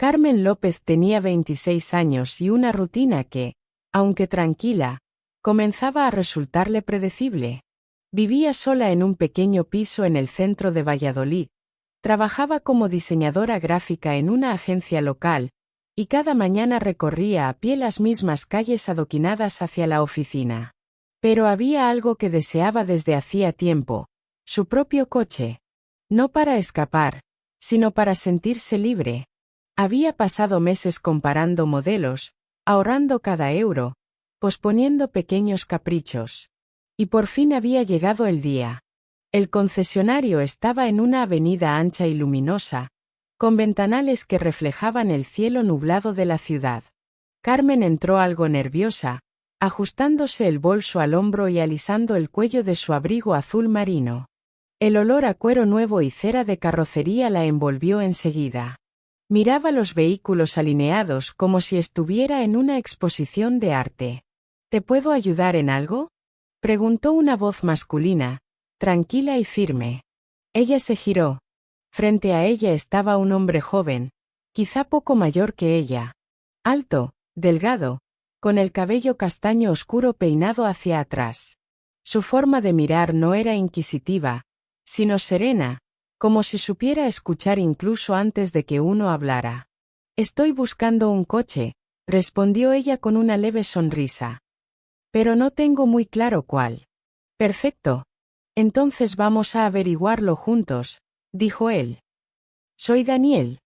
Carmen López tenía 26 años y una rutina que, aunque tranquila, comenzaba a resultarle predecible. Vivía sola en un pequeño piso en el centro de Valladolid, trabajaba como diseñadora gráfica en una agencia local, y cada mañana recorría a pie las mismas calles adoquinadas hacia la oficina. Pero había algo que deseaba desde hacía tiempo: su propio coche. No para escapar, sino para sentirse libre. Había pasado meses comparando modelos, ahorrando cada euro, posponiendo pequeños caprichos. Y por fin había llegado el día. El concesionario estaba en una avenida ancha y luminosa, con ventanales que reflejaban el cielo nublado de la ciudad. Carmen entró algo nerviosa, ajustándose el bolso al hombro y alisando el cuello de su abrigo azul marino. El olor a cuero nuevo y cera de carrocería la envolvió enseguida. Miraba los vehículos alineados como si estuviera en una exposición de arte. ¿Te puedo ayudar en algo?, preguntó una voz masculina, tranquila y firme. Ella se giró. Frente a ella estaba un hombre joven, quizá poco mayor que ella. Alto, delgado, con el cabello castaño oscuro peinado hacia atrás. Su forma de mirar no era inquisitiva, sino serena, como si supiera escuchar incluso antes de que uno hablara. Estoy buscando un coche, respondió ella con una leve sonrisa. Pero no tengo muy claro cuál. Perfecto. Entonces vamos a averiguarlo juntos, dijo él. Soy Daniel.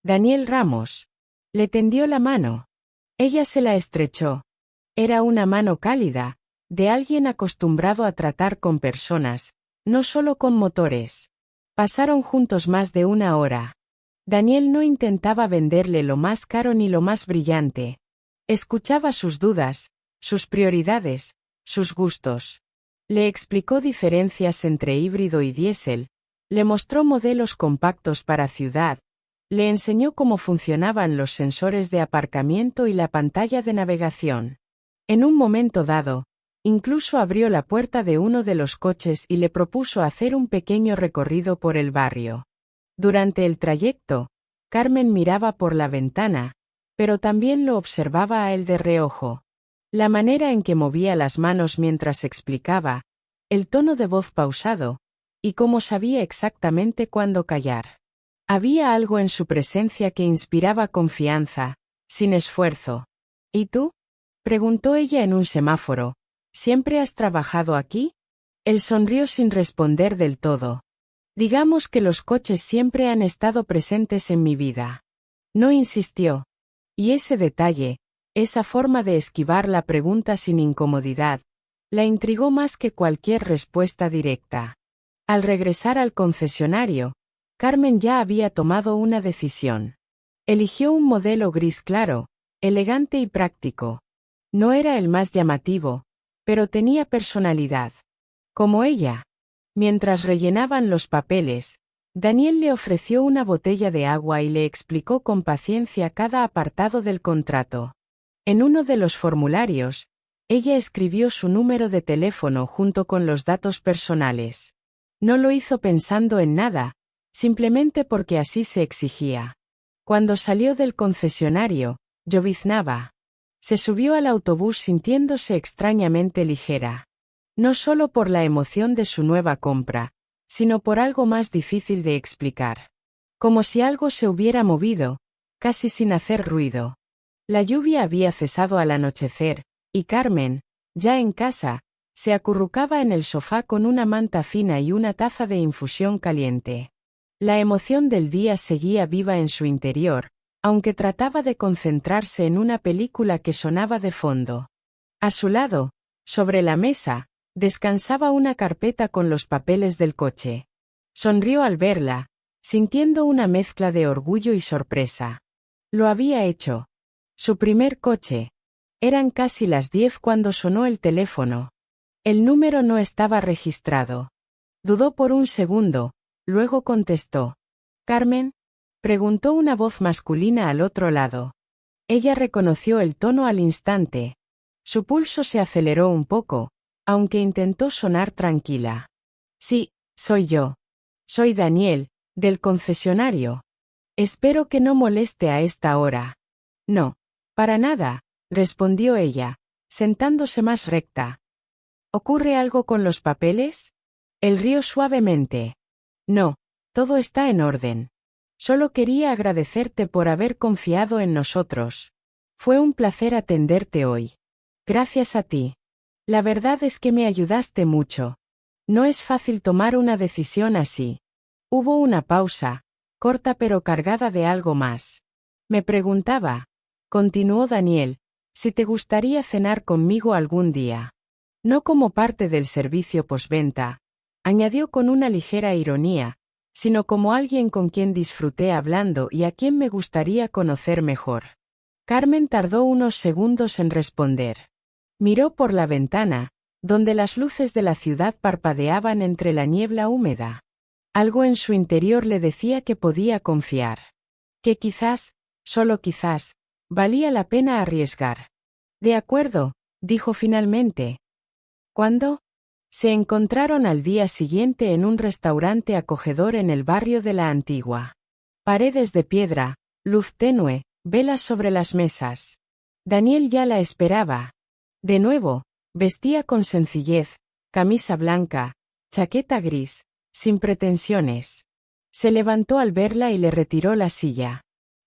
Daniel Ramos. Le tendió la mano. Ella se la estrechó. Era una mano cálida, de alguien acostumbrado a tratar con personas, no solo con motores. Pasaron juntos más de una hora. Daniel no intentaba venderle lo más caro ni lo más brillante. Escuchaba sus dudas, sus prioridades, sus gustos. Le explicó diferencias entre híbrido y diésel, le mostró modelos compactos para ciudad, le enseñó cómo funcionaban los sensores de aparcamiento y la pantalla de navegación. En un momento dado, incluso abrió la puerta de uno de los coches y le propuso hacer un pequeño recorrido por el barrio. Durante el trayecto, Carmen miraba por la ventana, pero también lo observaba a él de reojo. La manera en que movía las manos mientras explicaba, el tono de voz pausado, y cómo sabía exactamente cuándo callar. Había algo en su presencia que inspiraba confianza, sin esfuerzo. ¿Y tú?, preguntó ella en un semáforo. ¿Siempre has trabajado aquí? Él sonrió sin responder del todo. Digamos que los coches siempre han estado presentes en mi vida. No insistió. Y ese detalle, esa forma de esquivar la pregunta sin incomodidad, la intrigó más que cualquier respuesta directa. Al regresar al concesionario, Carmen ya había tomado una decisión. Eligió un modelo gris claro, elegante y práctico. No era el más llamativo, pero tenía personalidad. Como ella. Mientras rellenaban los papeles, Daniel le ofreció una botella de agua y le explicó con paciencia cada apartado del contrato. En uno de los formularios, ella escribió su número de teléfono junto con los datos personales. No lo hizo pensando en nada, simplemente porque así se exigía. Cuando salió del concesionario, lloviznaba. Se subió al autobús sintiéndose extrañamente ligera. No solo por la emoción de su nueva compra, sino por algo más difícil de explicar. Como si algo se hubiera movido, casi sin hacer ruido. La lluvia había cesado al anochecer, y Carmen, ya en casa, se acurrucaba en el sofá con una manta fina y una taza de infusión caliente. La emoción del día seguía viva en su interior, aunque trataba de concentrarse en una película que sonaba de fondo. A su lado, sobre la mesa, descansaba una carpeta con los papeles del coche. Sonrió al verla, sintiendo una mezcla de orgullo y sorpresa. Lo había hecho. Su primer coche. Eran casi las 10 cuando sonó el teléfono. El número no estaba registrado. Dudó por un segundo, luego contestó. ¿Carmen?, preguntó una voz masculina al otro lado. Ella reconoció el tono al instante. Su pulso se aceleró un poco, aunque intentó sonar tranquila. Sí, soy yo. Soy Daniel, del concesionario. Espero que no moleste a esta hora. No, para nada, respondió ella, sentándose más recta. ¿Ocurre algo con los papeles? Él rió suavemente. No, todo está en orden. Solo quería agradecerte por haber confiado en nosotros. Fue un placer atenderte hoy. Gracias a ti. La verdad es que me ayudaste mucho. No es fácil tomar una decisión así. Hubo una pausa, corta pero cargada de algo más. Me preguntaba, continuó Daniel, si te gustaría cenar conmigo algún día. No como parte del servicio postventa, añadió con una ligera ironía, sino como alguien con quien disfruté hablando y a quien me gustaría conocer mejor. Carmen tardó unos segundos en responder. Miró por la ventana, donde las luces de la ciudad parpadeaban entre la niebla húmeda. Algo en su interior le decía que podía confiar. Que quizás, solo quizás, valía la pena arriesgar. De acuerdo, dijo finalmente. ¿Cuándo? Se encontraron al día siguiente en un restaurante acogedor en el barrio de la Antigua. Paredes de piedra, luz tenue, velas sobre las mesas. Daniel ya la esperaba. De nuevo, vestía con sencillez, camisa blanca, chaqueta gris, sin pretensiones. Se levantó al verla y le retiró la silla.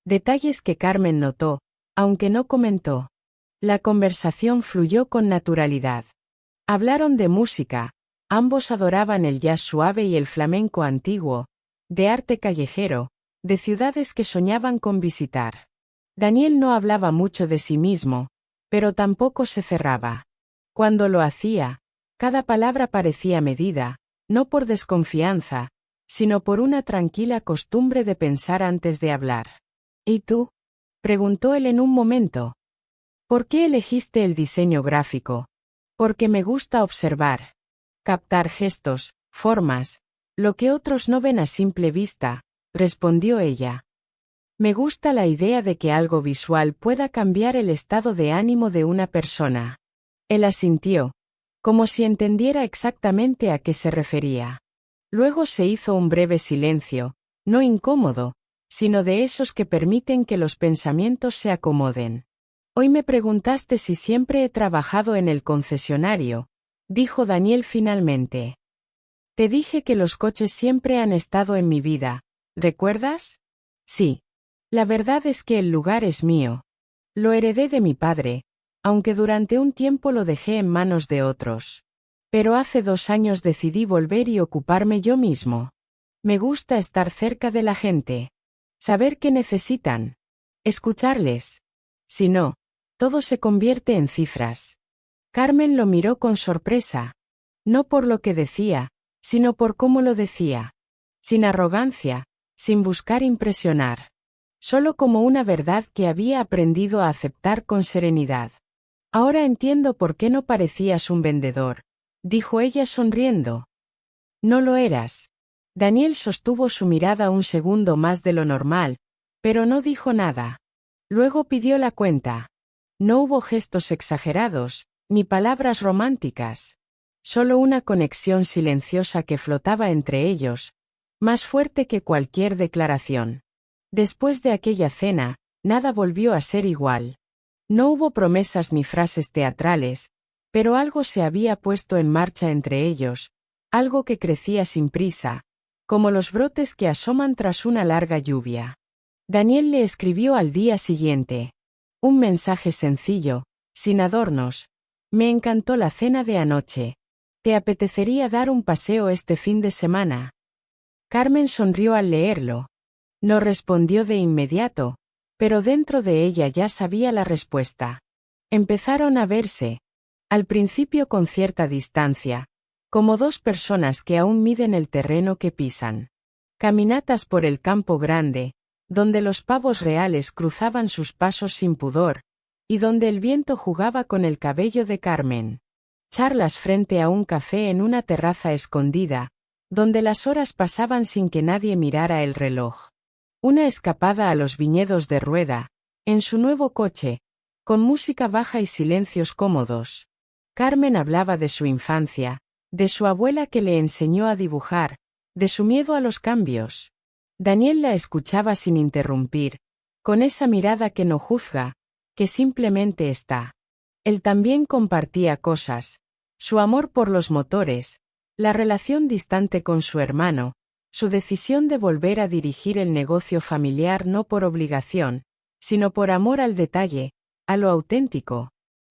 Detalles que Carmen notó, aunque no comentó. La conversación fluyó con naturalidad. Hablaron de música, ambos adoraban el jazz suave y el flamenco antiguo, de arte callejero, de ciudades que soñaban con visitar. Daniel no hablaba mucho de sí mismo, pero tampoco se cerraba. Cuando lo hacía, cada palabra parecía medida, no por desconfianza, sino por una tranquila costumbre de pensar antes de hablar. ¿Y tú? Preguntó él en un momento. ¿Por qué elegiste el diseño gráfico? Porque me gusta observar. Captar gestos, formas, lo que otros no ven a simple vista, respondió ella. Me gusta la idea de que algo visual pueda cambiar el estado de ánimo de una persona. Él asintió, como si entendiera exactamente a qué se refería. Luego se hizo un breve silencio, no incómodo, sino de esos que permiten que los pensamientos se acomoden. Hoy me preguntaste si siempre he trabajado en el concesionario, dijo Daniel finalmente. Te dije que los coches siempre han estado en mi vida, ¿recuerdas? Sí. La verdad es que el lugar es mío. Lo heredé de mi padre, aunque durante un tiempo lo dejé en manos de otros. Pero hace 2 años decidí volver y ocuparme yo mismo. Me gusta estar cerca de la gente. Saber qué necesitan. Escucharles. Si no, todo se convierte en cifras. Carmen lo miró con sorpresa. No por lo que decía, sino por cómo lo decía. Sin arrogancia, sin buscar impresionar. Solo como una verdad que había aprendido a aceptar con serenidad. Ahora entiendo por qué no parecías un vendedor, dijo ella sonriendo. No lo eras. Daniel sostuvo su mirada un segundo más de lo normal, pero no dijo nada. Luego pidió la cuenta. No hubo gestos exagerados, ni palabras románticas. Solo una conexión silenciosa que flotaba entre ellos, más fuerte que cualquier declaración. Después de aquella cena, nada volvió a ser igual. No hubo promesas ni frases teatrales, pero algo se había puesto en marcha entre ellos, algo que crecía sin prisa, como los brotes que asoman tras una larga lluvia. Daniel le escribió al día siguiente. Un mensaje sencillo, sin adornos. Me encantó la cena de anoche. ¿Te apetecería dar un paseo este fin de semana? Carmen sonrió al leerlo. No respondió de inmediato, pero dentro de ella ya sabía la respuesta. Empezaron a verse, al principio con cierta distancia, como dos personas que aún miden el terreno que pisan. Caminatas por el campo grande, donde los pavos reales cruzaban sus pasos sin pudor, y donde el viento jugaba con el cabello de Carmen. Charlas frente a un café en una terraza escondida, donde las horas pasaban sin que nadie mirara el reloj. Una escapada a los viñedos de Rueda, en su nuevo coche, con música baja y silencios cómodos. Carmen hablaba de su infancia, de su abuela que le enseñó a dibujar, de su miedo a los cambios. Daniel la escuchaba sin interrumpir, con esa mirada que no juzga, que simplemente está. Él también compartía cosas, su amor por los motores, la relación distante con su hermano, su decisión de volver a dirigir el negocio familiar no por obligación, sino por amor al detalle, a lo auténtico.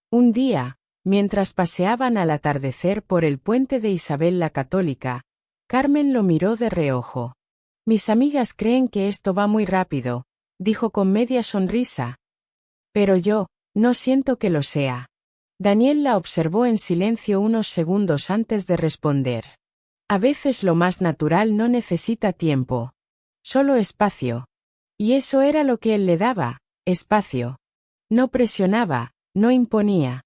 Un día, mientras paseaban al atardecer por el puente de Isabel la Católica, Carmen lo miró de reojo. Mis amigas creen que esto va muy rápido, dijo con media sonrisa. Pero yo, no siento que lo sea. Daniel la observó en silencio unos segundos antes de responder. A veces lo más natural no necesita tiempo. Solo espacio. Y eso era lo que él le daba, espacio. No presionaba, no imponía.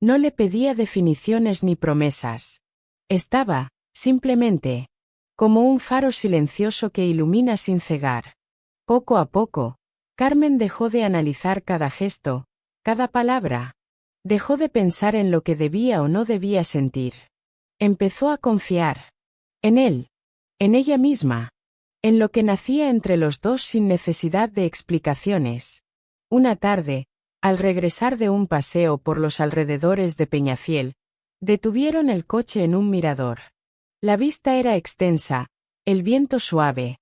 No le pedía definiciones ni promesas. Estaba, simplemente, como un faro silencioso que ilumina sin cegar. Poco a poco, Carmen dejó de analizar cada gesto, cada palabra. Dejó de pensar en lo que debía o no debía sentir. Empezó a confiar. En él. En ella misma. En lo que nacía entre los dos sin necesidad de explicaciones. Una tarde, al regresar de un paseo por los alrededores de Peñafiel, detuvieron el coche en un mirador. La vista era extensa, el viento suave.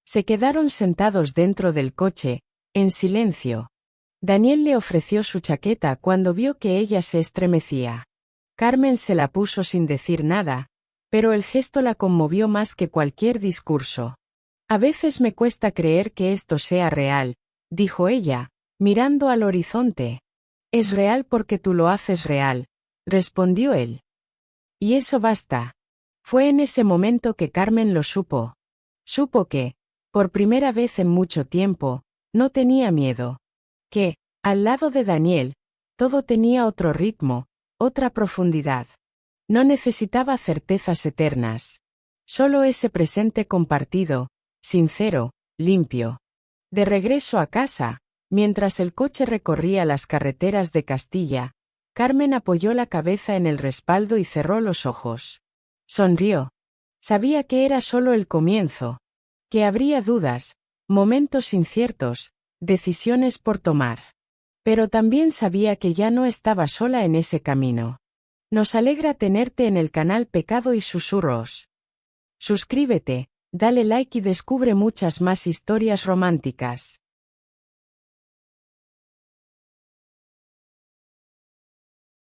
Se quedaron sentados dentro del coche, en silencio. Daniel le ofreció su chaqueta cuando vio que ella se estremecía. Carmen se la puso sin decir nada, pero el gesto la conmovió más que cualquier discurso. A veces me cuesta creer que esto sea real, dijo ella, mirando al horizonte. Es real porque tú lo haces real, respondió él. Y eso basta. Fue en ese momento que Carmen lo supo. Supo que, por primera vez en mucho tiempo, no tenía miedo. Que, al lado de Daniel, todo tenía otro ritmo, otra profundidad. No necesitaba certezas eternas. Solo ese presente compartido, sincero, limpio. De regreso a casa, mientras el coche recorría las carreteras de Castilla, Carmen apoyó la cabeza en el respaldo y cerró los ojos. Sonrió. Sabía que era solo el comienzo, que habría dudas, momentos inciertos, decisiones por tomar. Pero también sabía que ya no estaba sola en ese camino. Nos alegra tenerte en el canal Pecado y Susurros. Suscríbete, dale like y descubre muchas más historias románticas.